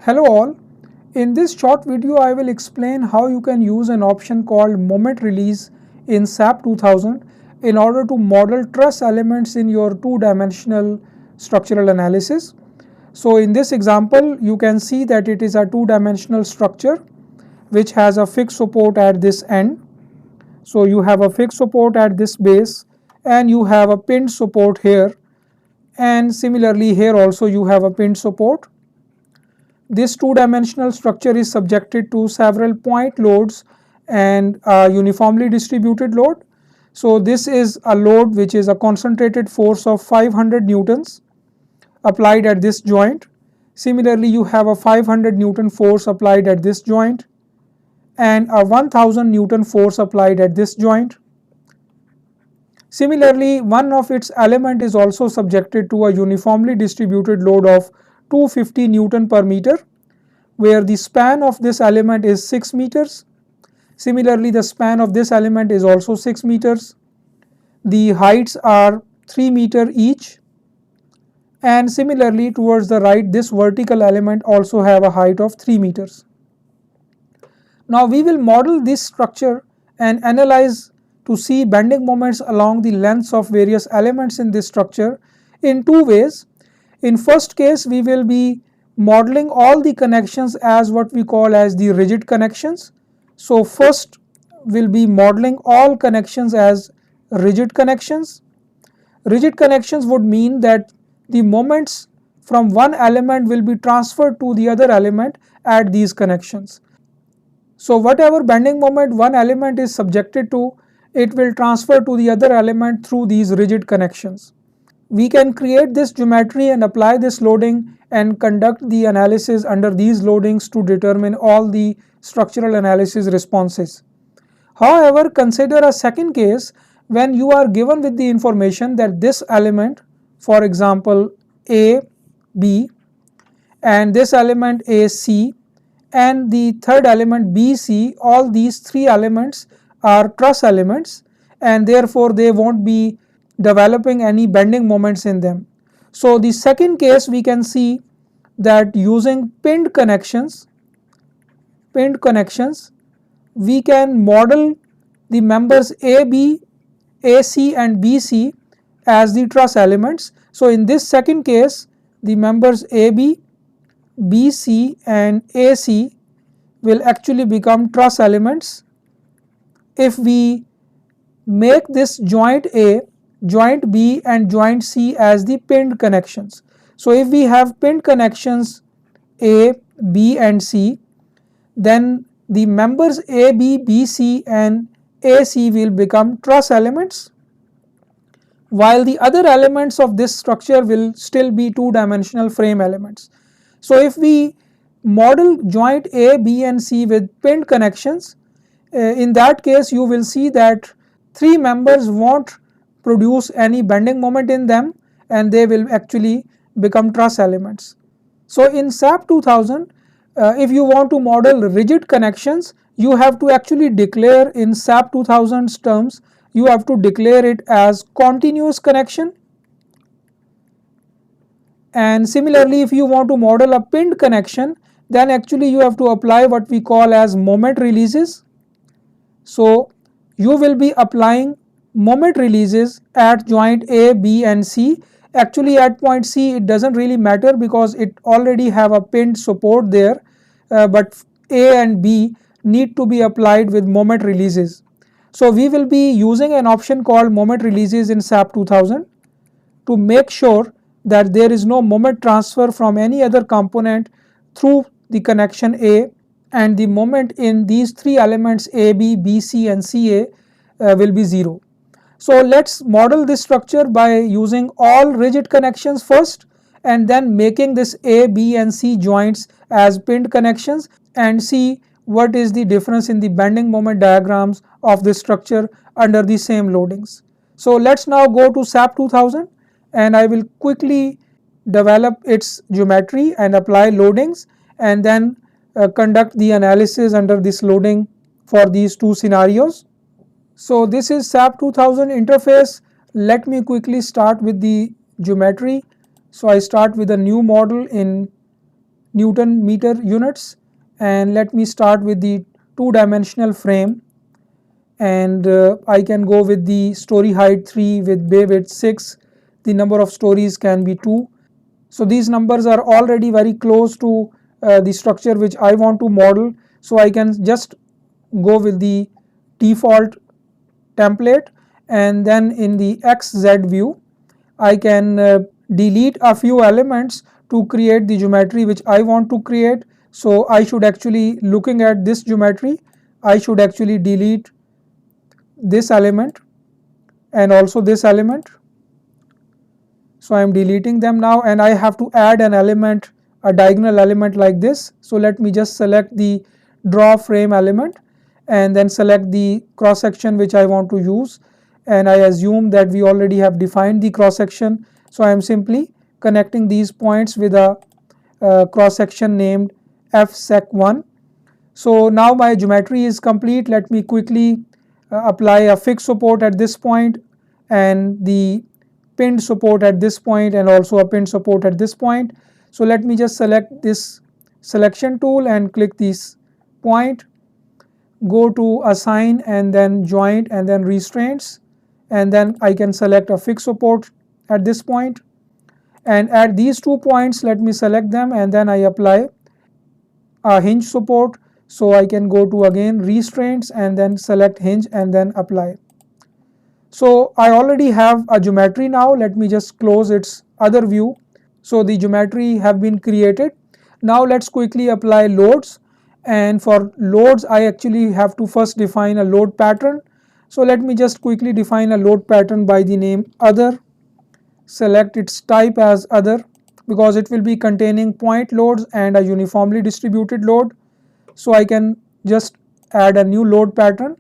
Hello all, in this short video I will explain how you can use an option called moment release in SAP 2000 in order to model truss elements in your two-dimensional structural analysis. So in this example you can see that it is a two-dimensional structure which has a fixed support at this end. So you have a fixed support at this base and you have a pinned support here, and similarly here also you have a pinned support. This two-dimensional structure is subjected to several point loads and a uniformly distributed load. So this is a load which is a concentrated force of 500 newtons applied at this joint. Similarly, you have a 500 Newton force applied at this joint and a 1000 Newton force applied at this joint. Similarly, one of its element is also subjected to a uniformly distributed load of 250 Newton per meter, where the span of this element is 6 meters. Similarly, the span of this element is also 6 meters. The heights are 3 meter each, and similarly towards the right this vertical element also have a height of 3 meters. Now we will model this structure and analyze to see bending moments along the lengths of various elements in this structure in two ways. In first case, we will be modeling all the connections as what we call as the rigid connections. So first we'll be modeling all connections as rigid connections. Rigid connections would mean that the moments from one element will be transferred to the other element at these connections. So whatever bending moment one element is subjected to, it will transfer to the other element through these rigid connections. We can create this geometry and apply this loading and conduct the analysis under these loadings to determine all the structural analysis responses. However, consider a second case when you are given with the information that this element, for example A, B, and this element AC and the third element BC, all these three elements are truss elements and therefore they won't be developing any bending moments in them. So the second case we can see that using pinned connections we can model the members AB, AC and BC as the truss elements. So in this second case the members AB, BC and AC will actually become truss elements if we make this joint A, joint B and joint C as the pinned connections. So if we have pinned connections A, B and C, then the members AB, BC and AC will become truss elements, while the other elements of this structure will still be two-dimensional frame elements. So if we model joint A, B and C with pinned connections, in that case you will see that three members won't produce any bending moment in them and they will actually become truss elements. So in SAP 2000, if you want to model rigid connections, you have to actually declare in SAP 2000's terms, you have to declare it as continuous connection. And similarly, if you want to model a pinned connection, then actually you have to apply what we call as moment releases. So you will be applying moment releases at joint A, B and C. Actually at point C it doesn't really matter because it already have a pinned support there, but A and B need to be applied with moment releases. So we will be using an option called moment releases in SAP 2000 to make sure that there is no moment transfer from any other component through the connection A, and the moment in these three elements AB, BC and CA will be 0. So let's model this structure by using all rigid connections first and then making this A, B and C joints as pinned connections and see what is the difference in the bending moment diagrams of this structure under the same loadings. So let's now go to SAP 2000 and I will quickly develop its geometry and apply loadings and then conduct the analysis under this loading for these two scenarios. So this is SAP 2000 interface. Let me quickly start with the geometry. So I start with a new model in Newton meter units, and let me start with the 2-dimensional frame, and I can go with the story height 3 with bay width 6. The number of stories can be 2. So these numbers are already very close to the structure which I want to model, so I can just go with the default template, and then in the XZ view I can delete a few elements to create the geometry which I want to create. So I should actually, looking at this geometry, I should actually delete this element and also this element. So I am deleting them now, and I have to add an element, a diagonal element like this. So let me just select the draw frame element and then select the cross section which I want to use, and I assume that we already have defined the cross section. So I am simply connecting these points with a cross section named fsec1. So now my geometry is complete. Let me quickly apply a fixed support at this point and the pinned support at this point, and also a pinned support at this point. So let me just select this selection tool and click this point, go to assign and then joint and then restraints, and then I can select a fixed support at this point, and at these 2 points let me select them and then I apply a hinge support. So I can go to again restraints and then select hinge and then apply. So I already have a geometry now. Let me just close its other view. So the geometry have been created. Now let's quickly apply loads, and for loads I actually have to first define a load pattern. So let me just quickly define a load pattern by the name other, select its type as other because it will be containing point loads and a uniformly distributed load. So I can just add a new load pattern,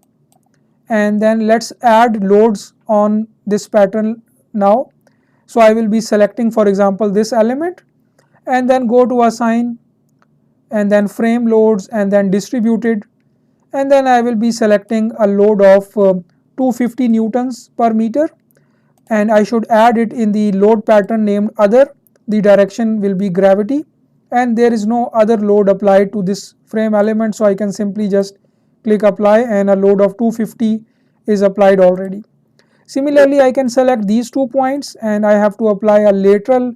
and then let's add loads on this pattern now. So I will be selecting, for example, this element and then go to assign and then frame loads and then distributed, and then I will be selecting a load of 250 newtons per meter, and I should add it in the load pattern named other. The direction will be gravity, and there is no other load applied to this frame element, so I can simply just click apply and a load of 250 is applied already. Similarly, I can select these 2 points and I have to apply a lateral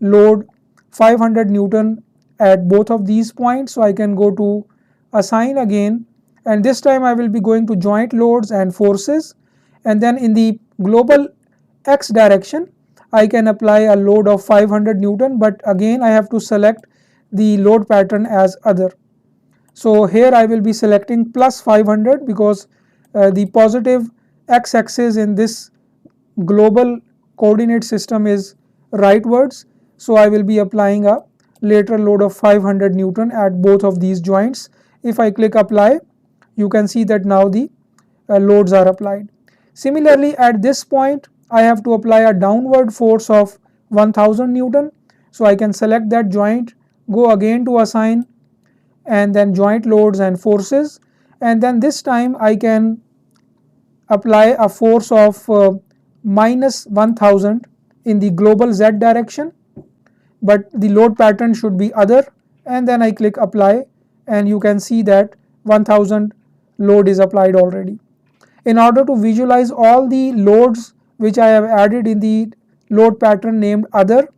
load 500 Newton at both of these points. So I can go to assign again, and this time I will be going to joint loads and forces, and then in the global x direction I can apply a load of 500 Newton, but again I have to select the load pattern as other. So here I will be selecting plus 500 because the positive x axis in this global coordinate system is rightwards. So I will be applying a lateral load of 500 Newton at both of these joints. If I click apply, you can see that now the loads are applied. Similarly, at this point I have to apply a downward force of 1000 Newton. So I can select that joint, go again to assign and then joint loads and forces, and then this time I can apply a force of minus 1000 in the global z direction, but the load pattern should be other, and then I click apply and you can see that 1000 load is applied already. In order to visualize all the loads which I have added in the load pattern named other,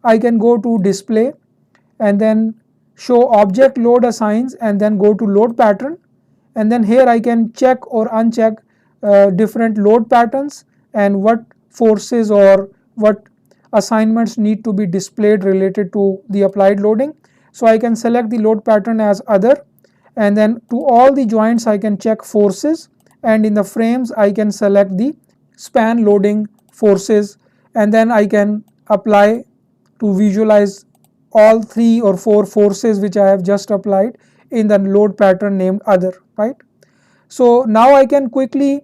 I can go to display and then show object load assigns and then go to load pattern, and then here I can check or uncheck different load patterns and what forces or what assignments need to be displayed related to the applied loading. So I can select the load pattern as other, and then to all the joints I can check forces, and in the frames I can select the span loading forces, and then I can apply to visualize all 3 or 4 forces which I have just applied in the load pattern named other, right. So now I can quickly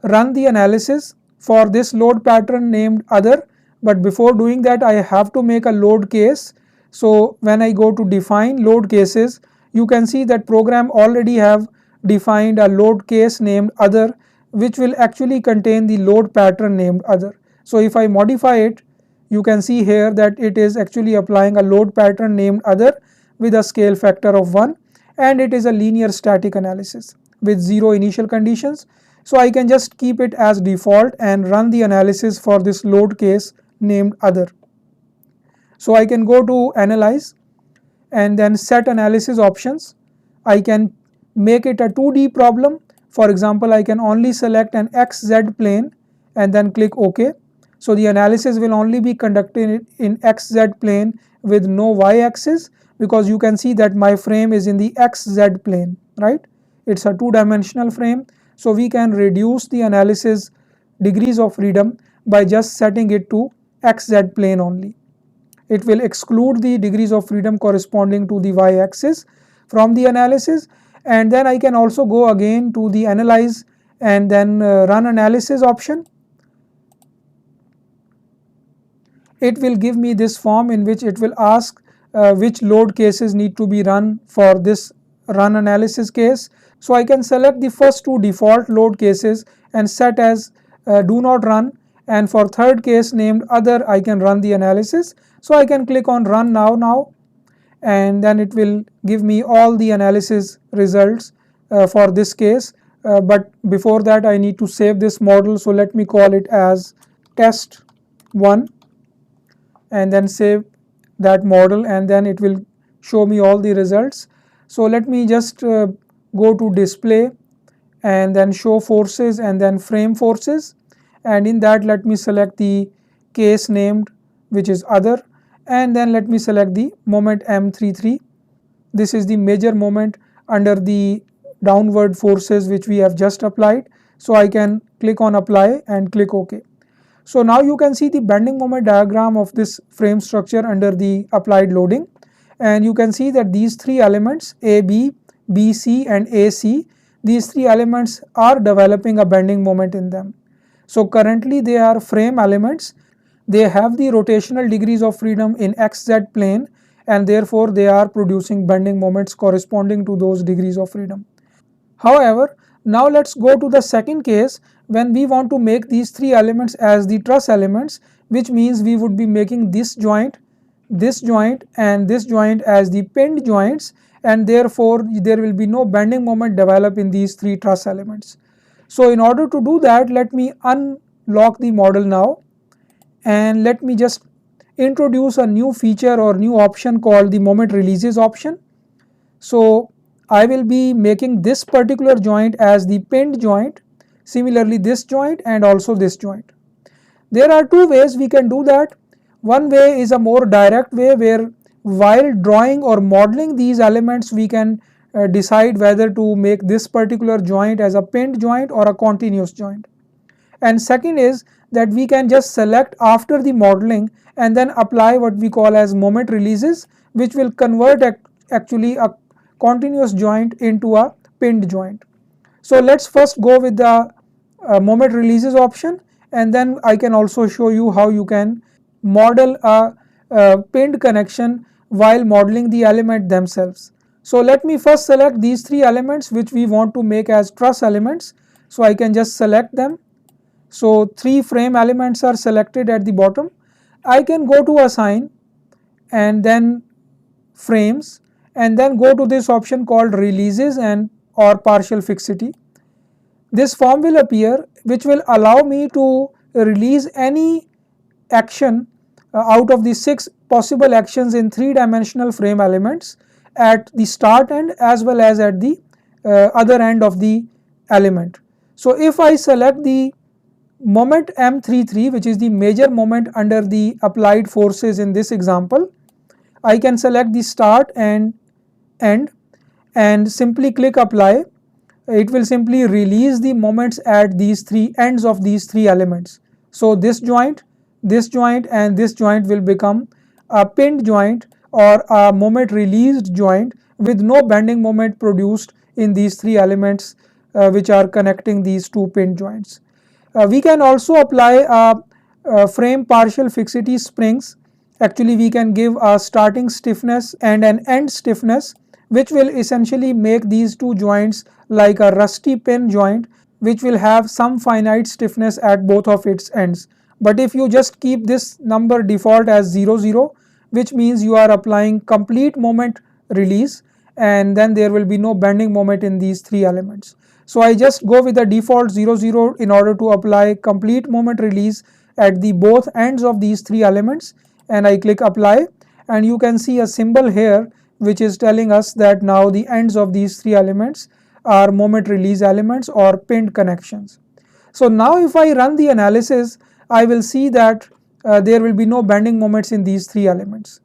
run the analysis for this load pattern named other, but before doing that I have to make a load case. So when I go to define load cases, you can see that program already have defined a load case named other, which will actually contain the load pattern named other. So if I modify it, you can see here that it is actually applying a load pattern named other, with a scale factor of 1, and it is a linear static analysis with 0 initial conditions. So I can just keep it as default and run the analysis for this load case named other. So I can go to analyze and then set analysis options. I can make it a 2D problem. For example, I can only select an XZ plane and then click OK. So the analysis will only be conducted in XZ plane with no Y axis, because you can see that my frame is in the XZ plane, right? It's a 2-dimensional frame. So we can reduce the analysis degrees of freedom by just setting it to XZ plane only. It will exclude the degrees of freedom corresponding to the Y axis from the analysis, and then I can also go again to the analyze and then run analysis option. It will give me this form in which it will ask which load cases need to be run for this run analysis case. So I can select the first 2 default load cases and set as do not run, and for third case named other I can run the analysis. So I can click on run now and then it will give me all the analysis results for this case, but before that I need to save this model. So let me call it as test 1 and then save that model, and then it will show me all the results. So let me just go to display and then show forces and then frame forces, and in that let me select the case named which is other, and then let me select the moment M33. This is the major moment under the downward forces which we have just applied. So I can click on apply and click OK. So now you can see the bending moment diagram of this frame structure under the applied loading, and you can see that these 3 elements AB, BC and AC, these 3 elements are developing a bending moment in them. So currently they are frame elements. They have the rotational degrees of freedom in XZ plane, and therefore they are producing bending moments corresponding to those degrees of freedom. However, now let's go to the second case when we want to make these 3 elements as the truss elements, which means we would be making this joint and this joint as the pinned joints, and therefore there will be no bending moment develop in these 3 truss elements. So in order to do that, let me unlock the model now and let me just introduce a new feature or new option called the moment releases option. So I will be making this particular joint as the pinned joint, similarly this joint and also this joint. There are 2 ways we can do that. One way is a more direct way, where while drawing or modeling these elements we can decide whether to make this particular joint as a pinned joint or a continuous joint. And second is that we can just select after the modeling and then apply what we call as moment releases, which will convert actually a continuous joint into a pinned joint. So let's first go with the moment releases option, and then I can also show you how you can model a pinned connection while modeling the element themselves. So let me first select these 3 elements which we want to make as truss elements. So I can just select them. So 3 frame elements are selected at the bottom. I can go to assign and then frames, and then go to this option called releases and or partial fixity. This form will appear which will allow me to release any action out of the 6 possible actions in 3-dimensional frame elements at the start end as well as at the other end of the element. So if I select the moment M33, which is the major moment under the applied forces in this example, I can select the start and end and simply click apply. It will simply release the moments at these 3 ends of these 3 elements. So this joint and this joint will become a pinned joint or a moment released joint with no bending moment produced in these 3 elements which are connecting these 2 pinned joints. We can also apply a frame partial fixity springs. Actually we can give a starting stiffness and an end stiffness, which will essentially make these 2 joints like a rusty pin joint, which will have some finite stiffness at both of its ends. But if you just keep this number default as 0, 0, which means you are applying complete moment release, and then there will be no bending moment in these 3 elements. So I just go with the default 0 0 in order to apply complete moment release at the both ends of these 3 elements, and I click apply, and you can see a symbol here which is telling us that now the ends of these 3 elements are moment release elements or pinned connections. So now if I run the analysis, I will see that there will be no bending moments in these 3 elements.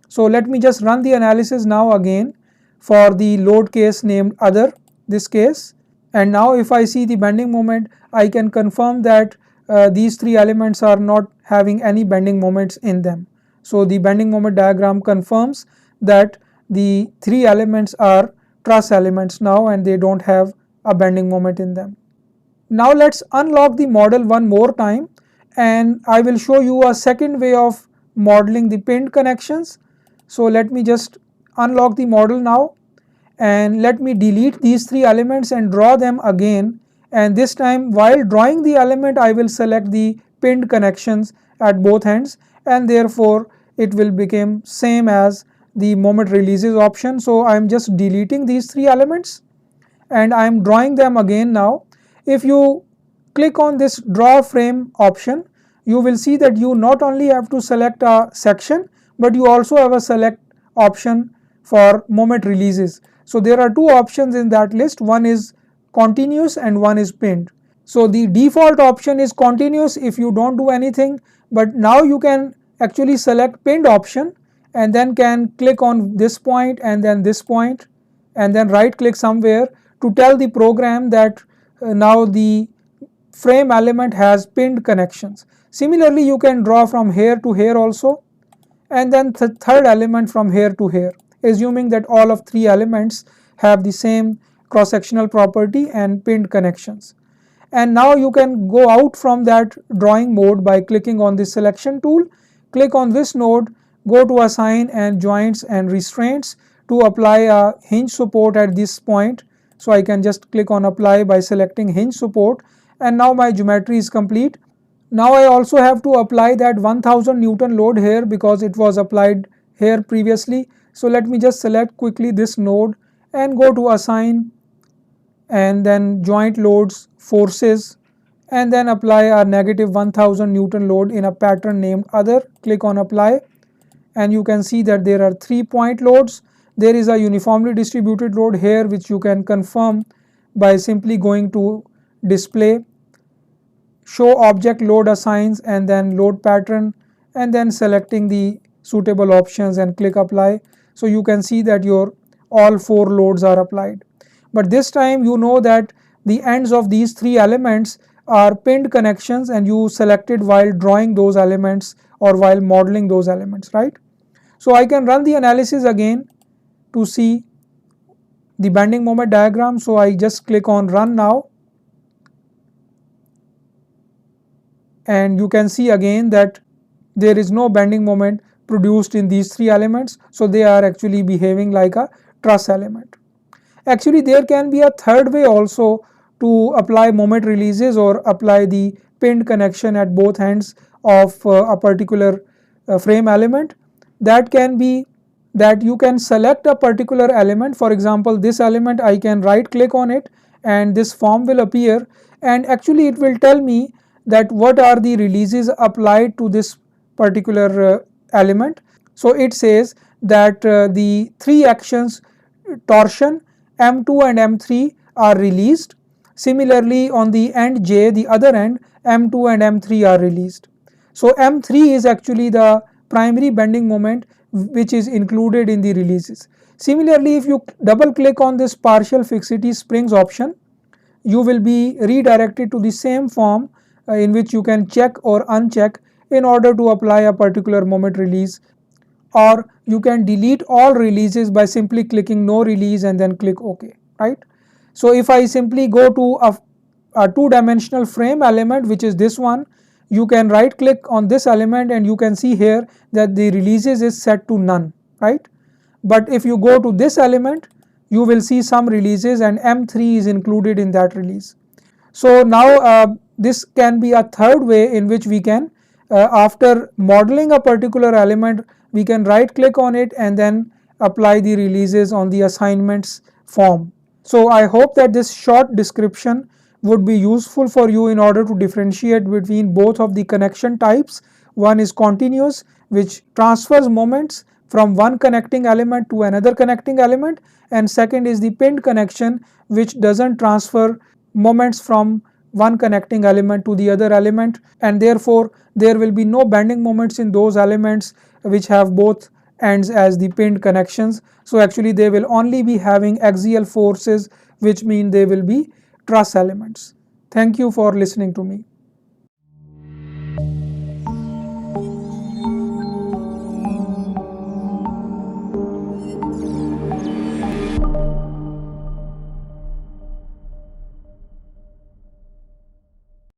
So let me just run the analysis now again for the load case named other, this case, and now if I see the bending moment, I can confirm that these 3 elements are not having any bending moments in them. So the bending moment diagram confirms that the 3 elements are truss elements now and they don't have a bending moment in them. Now let's unlock the model one more time, and I will show you a second way of modeling the pinned connections. So let me just unlock the model now, and let me delete these 3 elements and draw them again, and this time while drawing the element I will select the pinned connections at both ends, and therefore it will become same as the moment releases option. So I am just deleting these 3 elements and I am drawing them again now. If you click on this draw frame option, you will see that you not only have to select a section, but you also have a select option for moment releases. So there are 2 options in that list, one is continuous and one is pinned. So the default option is continuous if you don't do anything, but now you can actually select pinned option and then can click on this point and then this point and then right click somewhere to tell the program that now the frame element has pinned connections. Similarly, you can draw from here to here also, and then the third element from here to here, assuming that all of 3 elements have the same cross sectional property and pinned connections. And now you can go out from that drawing mode by clicking on the selection tool, click on this node, go to assign and joints and restraints to apply a hinge support at this point. So I can just click on apply by selecting hinge support, and now my geometry is complete. Now I also have to apply that 1000 Newton load here because it was applied here previously. So let me just select quickly this node and go to assign and then joint loads forces and then apply a negative 1000 Newton load in a pattern named other. Click on apply, and you can see that there are 3 point loads. There is a uniformly distributed load here which you can confirm by simply going to display, show object load assigns and then load pattern and then selecting the suitable options and click apply. So you can see that your all 4 loads are applied. But this time you know that the ends of these 3 elements are pinned connections and you selected while drawing those elements or while modeling those elements, right? So I can run the analysis again to see the bending moment diagram. So I just click on run now, and you can see again that there is no bending moment produced in these 3 elements. So they are actually behaving like a truss element. Actually there can be a third way also to apply moment releases or apply the pinned connection at both ends of a particular frame element. That can be that you can select a particular element. For example, this element I can right click on it and this form will appear, and actually it will tell me that what are the releases applied to this particular element. So it says that the 3 actions torsion M2 and M3 are released. Similarly on the end J, the other end, M2 and M3 are released. So M3 is actually the primary bending moment which is included in the releases. Similarly, if you double click on this partial fixity springs option, you will be redirected to the same form in which you can check or uncheck in order to apply a particular moment release, or you can delete all releases by simply clicking no release and then click OK, right? So if I simply go to a 2-dimensional frame element, which is this one, you can right click on this element and you can see here that the releases is set to none, right? But if you go to this element, you will see some releases and M3 is included in that release. So now this can be a third way in which we can after modeling a particular element, we can right click on it and then apply the releases on the assignments form. So I hope that this short description would be useful for you in order to differentiate between both of the connection types. One is continuous, which transfers moments from one connecting element to another connecting element, and second is the pinned connection, which doesn't transfer moments from one connecting element to the other element, and therefore there will be no bending moments in those elements which have both ends as the pinned connections. So actually they will only be having axial forces, which mean they will be truss elements. Thank you for listening to me.